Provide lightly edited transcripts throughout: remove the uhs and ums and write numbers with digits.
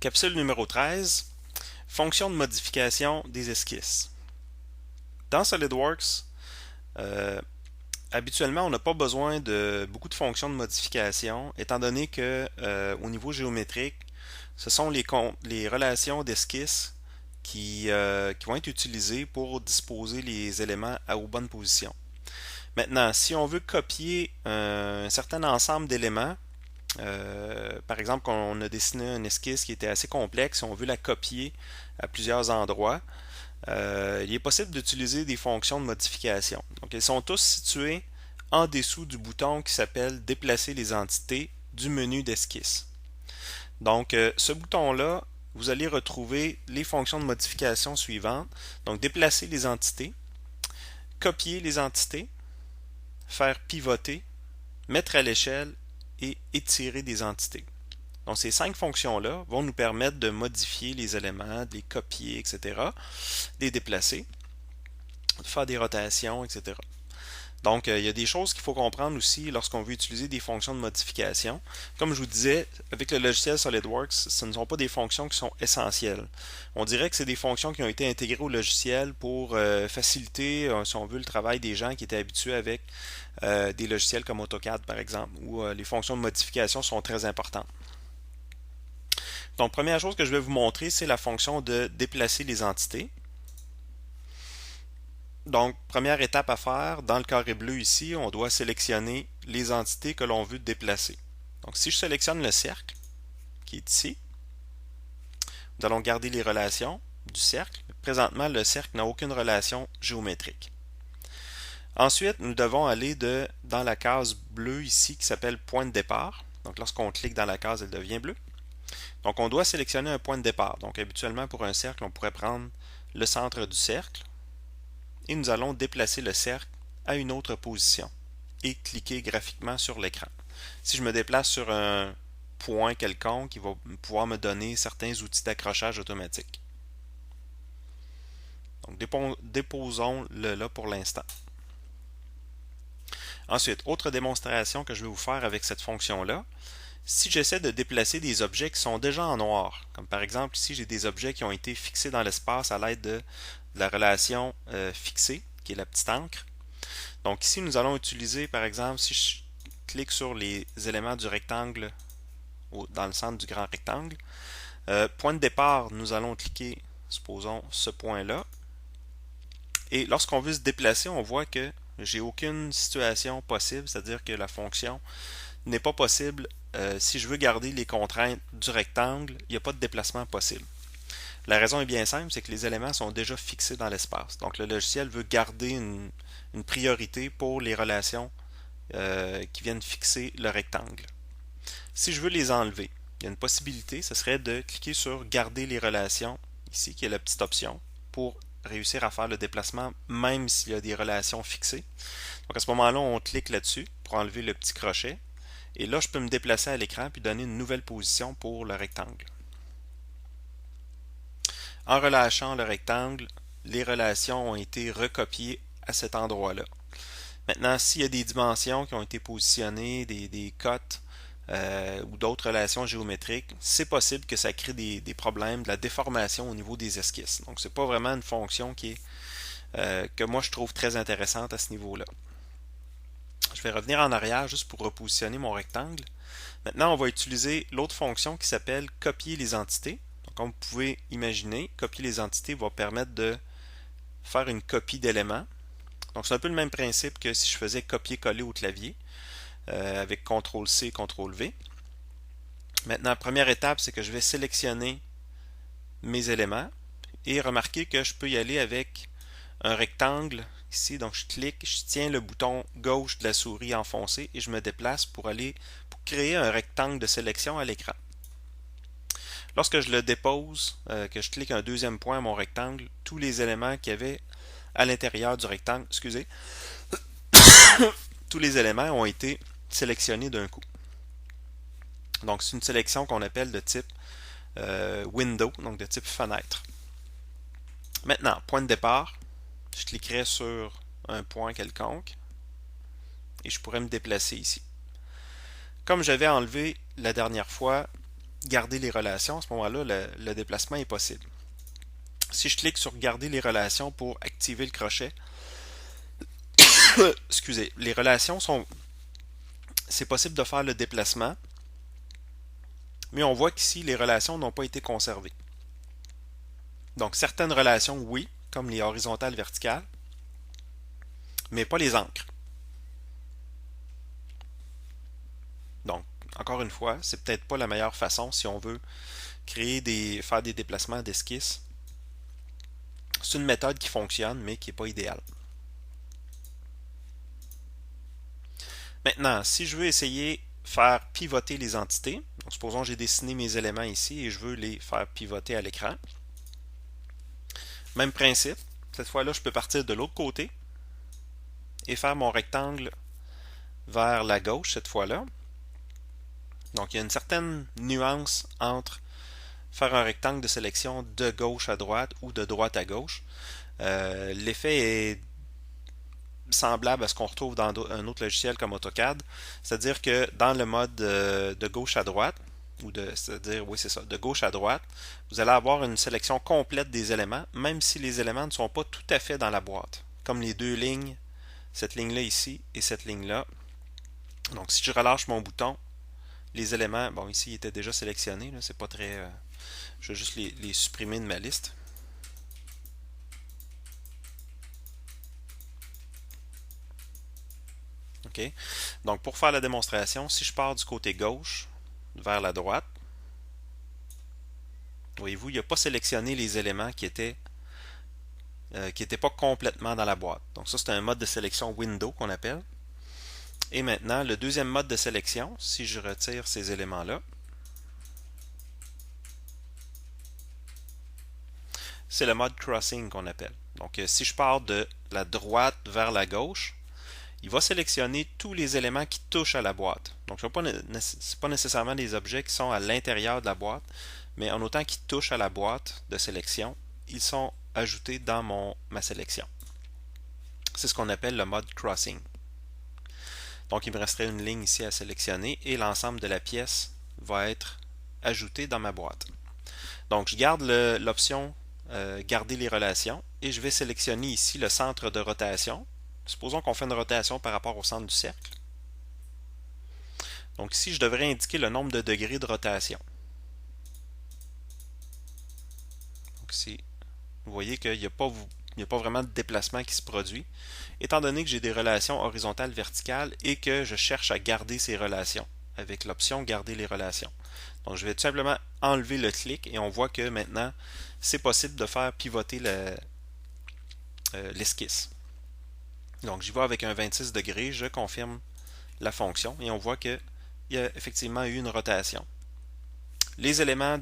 Capsule numéro 13, fonction de modification des esquisses. Dans SolidWorks, euh, habituellement, on n'a pas besoin de beaucoup de fonctions de modification, étant donné que au niveau géométrique, ce sont les relations d'esquisse qui vont être utilisées pour disposer les éléments aux bonnes positions. Maintenant, si on veut copier un certain ensemble d'éléments, par exemple, on a dessiné une esquisse qui était assez complexe, on veut la copier à plusieurs endroits, il est possible d'utiliser des fonctions de modification. Donc, elles sont tous situées en dessous du bouton qui s'appelle Déplacer les entités du menu d'esquisse. Donc, ce bouton-là, vous allez retrouver les fonctions de modification suivantes. Donc, déplacer les entités, copier les entités, faire pivoter, mettre à l'échelle et étirer des entités. Donc, ces 5 fonctions-là vont nous permettre de modifier les éléments, de les copier, etc., de les déplacer, de faire des rotations, etc. Donc, il y a des choses qu'il faut comprendre aussi lorsqu'on veut utiliser des fonctions de modification. Comme je vous disais, avec le logiciel SolidWorks, ce ne sont pas des fonctions qui sont essentielles. On dirait que c'est des fonctions qui ont été intégrées au logiciel pour faciliter, si on veut, le travail des gens qui étaient habitués avec des logiciels comme AutoCAD, par exemple, où les fonctions de modification sont très importantes. Donc, première chose que je vais vous montrer, c'est la fonction de déplacer les entités. Donc, première étape à faire, dans le carré bleu ici, on doit sélectionner les entités que l'on veut déplacer. Donc, si je sélectionne le cercle, qui est ici, nous allons garder les relations du cercle. Présentement, le cercle n'a aucune relation géométrique. Ensuite, nous devons aller dans la case bleue ici qui s'appelle point de départ. Donc, lorsqu'on clique dans la case, elle devient bleue. Donc, on doit sélectionner un point de départ. Donc, habituellement, pour un cercle, on pourrait prendre le centre du cercle. Et nous allons déplacer le cercle à une autre position et cliquer graphiquement sur l'écran. Si je me déplace sur un point quelconque, il va pouvoir me donner certains outils d'accrochage automatique. Donc déposons-le là pour l'instant. Ensuite, autre démonstration que je vais vous faire avec cette fonction-là. Si j'essaie de déplacer des objets qui sont déjà en noir, comme par exemple ici j'ai des objets qui ont été fixés dans l'espace à l'aide de la relation fixée, qui est la petite encre. Donc ici nous allons utiliser par exemple, si je clique sur les éléments du rectangle dans le centre du grand rectangle, point de départ, nous allons cliquer, supposons, ce point-là. Et lorsqu'on veut se déplacer, on voit que j'ai aucune situation possible, c'est-à-dire que la fonction n'est pas possible. Si je veux garder les contraintes du rectangle, il n'y a pas de déplacement possible. La raison est bien simple, c'est que les éléments sont déjà fixés dans l'espace. Donc le logiciel veut garder une priorité pour les relations qui viennent fixer le rectangle. Si je veux les enlever, il y a une possibilité, ce serait de cliquer sur Garder les relations, ici, qui est la petite option, pour réussir à faire le déplacement même s'il y a des relations fixées. Donc à ce moment-là, on clique là-dessus pour enlever le petit crochet. Et là, je peux me déplacer à l'écran puis donner une nouvelle position pour le rectangle. En relâchant le rectangle, les relations ont été recopiées à cet endroit-là. Maintenant, s'il y a des dimensions qui ont été positionnées, des cotes ou d'autres relations géométriques, c'est possible que ça crée des problèmes, de la déformation au niveau des esquisses. Donc, ce n'est pas vraiment une fonction qui est que moi je trouve très intéressante à ce niveau-là. Je vais revenir en arrière juste pour repositionner mon rectangle. Maintenant, on va utiliser l'autre fonction qui s'appelle copier les entités. Donc, comme vous pouvez imaginer, copier les entités va permettre de faire une copie d'éléments. Donc, c'est un peu le même principe que si je faisais copier-coller au clavier avec CTRL-C, CTRL-V. Maintenant, première étape, c'est que je vais sélectionner mes éléments et remarquez que je peux y aller avec un rectangle ici. Donc, je clique, je tiens le bouton gauche de la souris enfoncé et je me déplace pour créer un rectangle de sélection à l'écran. Lorsque je le dépose, que je clique un deuxième point à mon rectangle, tous les éléments qu'il y avait à l'intérieur du rectangle, tous les éléments ont été sélectionnés d'un coup. Donc, c'est une sélection qu'on appelle de type window, donc de type fenêtre. Maintenant, point de départ, je cliquerai sur un point quelconque et je pourrais me déplacer ici. Comme j'avais enlevé la dernière fois garder les relations, à ce moment-là, le déplacement est possible. Si je clique sur garder les relations pour activer le crochet, excusez, les relations sont, c'est possible de faire le déplacement, mais on voit qu'ici, les relations n'ont pas été conservées. Donc, certaines relations, oui, comme les horizontales verticales, mais pas les encres. Donc, encore une fois, c'est peut-être pas la meilleure façon si on veut faire des déplacements d'esquisse. C'est une méthode qui fonctionne, mais qui n'est pas idéale. Maintenant, si je veux essayer faire pivoter les entités, donc supposons que j'ai dessiné mes éléments ici et je veux les faire pivoter à l'écran. Même principe, cette fois-là, je peux partir de l'autre côté et faire mon rectangle vers la gauche cette fois-là. Donc, il y a une certaine nuance entre faire un rectangle de sélection de gauche à droite ou de droite à gauche. L'effet est semblable à ce qu'on retrouve dans un autre logiciel comme AutoCAD, c'est-à-dire que dans le mode de gauche à droite, c'est-à-dire, oui, c'est ça, de gauche à droite, vous allez avoir une sélection complète des éléments, même si les éléments ne sont pas tout à fait dans la boîte, comme les deux lignes, cette ligne-là ici et cette ligne-là. Donc, si je relâche mon bouton, les éléments, bon, ici, ils étaient déjà sélectionnés, c'est pas très... je vais juste les supprimer de ma liste. OK? Donc, pour faire la démonstration, si je pars du côté gauche vers la droite, voyez-vous, il n'a pas sélectionné les éléments qui étaient pas complètement dans la boîte. Donc ça, c'est un mode de sélection window qu'on appelle. Et maintenant, le deuxième mode de sélection, si je retire ces éléments-là, c'est le mode crossing qu'on appelle. Donc si je pars de la droite vers la gauche, il va sélectionner tous les éléments qui touchent à la boîte. Donc ce n'est pas nécessairement des objets qui sont à l'intérieur de la boîte, mais en autant qu'ils touchent à la boîte de sélection, ils sont ajoutés dans ma sélection. C'est ce qu'on appelle le mode crossing. Donc il me resterait une ligne ici à sélectionner et l'ensemble de la pièce va être ajouté dans ma boîte. Donc je garde l'option garder les relations et je vais sélectionner ici le centre de rotation. Supposons qu'on fait une rotation par rapport au centre du cercle. Donc ici je devrais indiquer le nombre de degrés de rotation. Donc ici, vous voyez qu'il n'y a pas vraiment de déplacement qui se produit, étant donné que j'ai des relations horizontales verticales et que je cherche à garder ces relations avec l'option garder les relations. Donc je vais tout simplement enlever le clic et on voit que maintenant c'est possible de faire pivoter l'esquisse. Donc j'y vais avec un 26 degrés, je confirme la fonction et on voit qu'il y a effectivement eu une rotation. Les éléments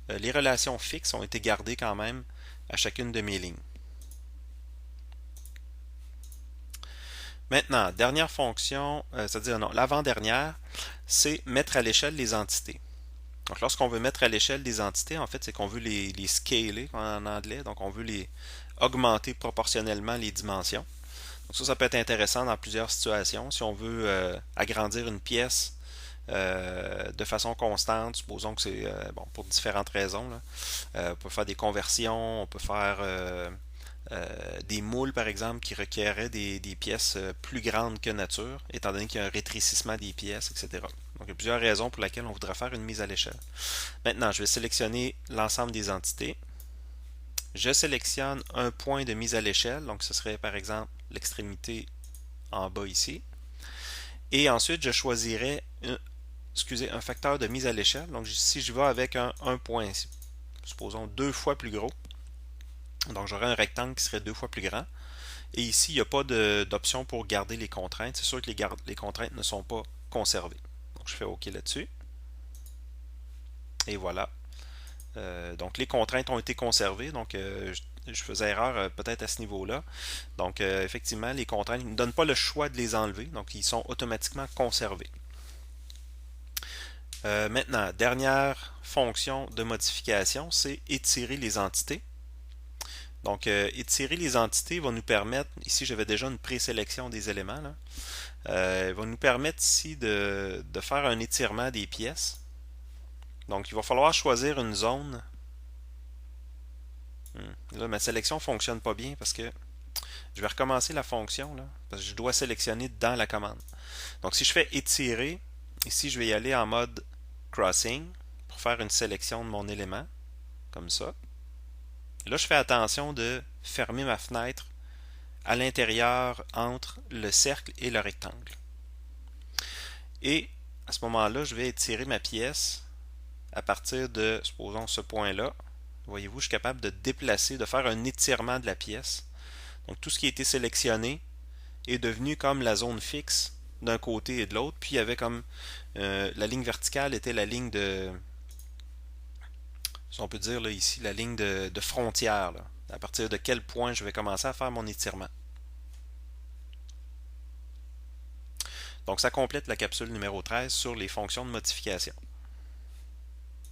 les relations fixes ont été gardées quand même à chacune de mes lignes. Maintenant, dernière fonction, c'est-à-dire non, l'avant-dernière, c'est mettre à l'échelle les entités. Donc lorsqu'on veut mettre à l'échelle des entités, en fait, c'est qu'on veut les scaler en anglais, donc on veut les augmenter proportionnellement les dimensions. Donc ça peut être intéressant dans plusieurs situations. Si on veut agrandir une pièce de façon constante, supposons que c'est pour différentes raisons. Là. On peut faire des conversions, on peut faire des moules, par exemple, qui requerraient des pièces plus grandes que nature, étant donné qu'il y a un rétrécissement des pièces, etc. Donc, il y a plusieurs raisons pour lesquelles on voudrait faire une mise à l'échelle. Maintenant, je vais sélectionner l'ensemble des entités. Je sélectionne un point de mise à l'échelle, donc ce serait par exemple l'extrémité en bas ici. Et ensuite, je choisirai un facteur de mise à l'échelle. Donc, si je vais avec un point, supposons 2 fois plus gros, donc j'aurai un rectangle qui serait 2 fois plus grand. Et ici, il n'y a pas d'option pour garder les contraintes. C'est sûr que les contraintes ne sont pas conservées. Donc, je fais OK là-dessus. Et voilà. Donc, les contraintes ont été conservées. Donc, je faisais erreur peut-être à ce niveau-là. Donc, effectivement, les contraintes ne donnent pas le choix de les enlever. Donc, ils sont automatiquement conservés. Maintenant, dernière fonction de modification, c'est étirer les entités. Donc, étirer les entités va nous permettre, ici j'avais déjà une présélection des éléments, là, va nous permettre ici de faire un étirement des pièces. Donc, il va falloir choisir une zone. Là, ma sélection ne fonctionne pas bien parce que je vais recommencer la fonction là, parce que je dois sélectionner dans la commande. Donc, si je fais étirer, ici, je vais y aller en mode crossing pour faire une sélection de mon élément, comme ça. Là, je fais attention de fermer ma fenêtre à l'intérieur entre le cercle et le rectangle. Et à ce moment-là, je vais étirer ma pièce à partir de, supposons, ce point-là. Voyez-vous, je suis capable de déplacer, de faire un étirement de la pièce. Donc, tout ce qui a été sélectionné est devenu comme la zone fixe d'un côté et de l'autre. Puis, il y avait comme la ligne verticale était la ligne de, si on peut dire là, ici, la ligne de frontière. Là, à partir de quel point je vais commencer à faire mon étirement. Donc, ça complète la capsule numéro 13 sur les fonctions de modification.